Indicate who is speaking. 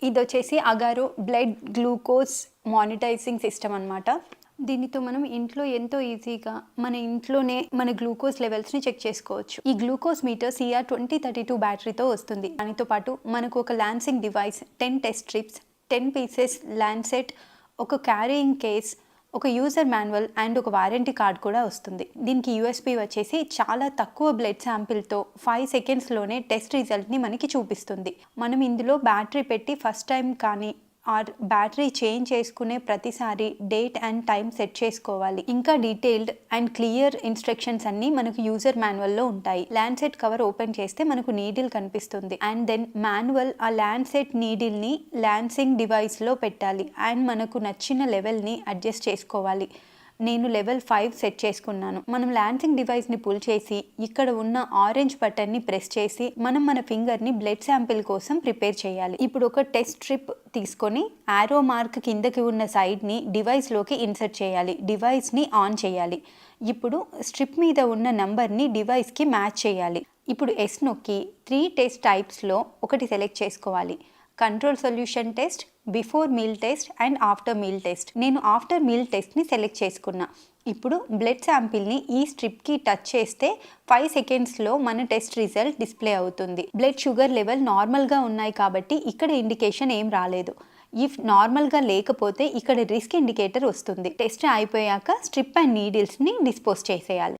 Speaker 1: ఇది వచ్చేసి Agaro blood glucose monetising system అనమాట. దీనితో మనం ఇంట్లో ఎంతో ఈజీగా మన ఇంట్లోనే మన గ్లూకోజ్ లెవెల్స్ని చెక్ చేసుకోవచ్చు. ఈ గ్లూకోజ్ మీటర్ CR2032 బ్యాటరీతో వస్తుంది. దానితో పాటు మనకు ఒక lancing device, 10 test strips, 10 pieces Lancet, ఒక క్యారీయింగ్ కేస్, ఒక యూజర్ మాన్యువల్ అండ్ ఒక వారంటీ కార్డ్ కూడా వస్తుంది. దీనికి USB వచ్చేసి చాలా తక్కువ బ్లడ్ శాంపిల్తో 5 సెకండ్స్లోనే టెస్ట్ రిజల్ట్ని మనకి చూపిస్తుంది. మనం ఇందులో బ్యాటరీ పెట్టి ఫస్ట్ టైం కానీ ఆర్ బ్యాటరీ చేంజ్ చేసుకునే ప్రతిసారి డేట్ అండ్ టైం సెట్ చేసుకోవాలి. ఇంకా డీటెయిల్డ్ అండ్ క్లియర్ ఇన్స్ట్రక్షన్స్ అన్నీ మనకు యూజర్ మాన్యువల్లో ఉంటాయి. ల్యాన్సెట్ కవర్ ఓపెన్ చేస్తే మనకు నీడిల్ కనిపిస్తుంది అండ్ దెన్ మాన్యువల్ ఆ ల్యాన్సెట్ నీడిల్ని ల్యాన్సింగ్ డివైస్లో పెట్టాలి అండ్ మనకు నచ్చిన లెవెల్ని అడ్జస్ట్ చేసుకోవాలి. నేను లెవెల్ 5 సెట్ చేసుకున్నాను. మనం ల్యాన్సింగ్ డివైస్ని పుల్ చేసి ఇక్కడ ఉన్న ఆరెంజ్ బటన్ని ప్రెస్ చేసి మనం మన ఫింగర్ని బ్లడ్ శాంపిల్ కోసం ప్రిపేర్ చేయాలి. ఇప్పుడు ఒక టెస్ట్ స్ట్రిప్ తీసుకొని యారో మార్క్ కిందకి ఉన్న సైడ్ని డివైస్లోకి ఇన్సర్ట్ చేయాలి. డివైస్ని ఆన్ చేయాలి. ఇప్పుడు స్ట్రిప్ మీద ఉన్న నంబర్ని డివైస్కి మ్యాచ్ చేయాలి. ఇప్పుడు ఎస్ నొక్కి 3 టెస్ట్ టైప్స్లో ఒకటి సెలెక్ట్ చేసుకోవాలి. Control solution test, before meal test and after meal test. నేను ఆఫ్టర్ మీల్ టెస్ట్ని సెలెక్ట్ చేసుకున్నా. ఇప్పుడు బ్లడ్ శాంపిల్ని ఈ స్ట్రిప్కి టచ్ చేస్తే 5 సెకండ్స్లో మన టెస్ట్ రిజల్ట్ డిస్ప్లే అవుతుంది. బ్లడ్ షుగర్ లెవెల్ నార్మల్గా ఉన్నాయి కాబట్టి ఇక్కడ ఇండికేషన్ ఏం రాలేదు. ఇఫ్ నార్మల్గా లేకపోతే ఇక్కడ రిస్క్ ఇండికేటర్ వస్తుంది. టెస్ట్ అయిపోయాక స్ట్రిప్ అండ్ నీడిల్స్ని డిస్పోజ్ చేసేయాలి.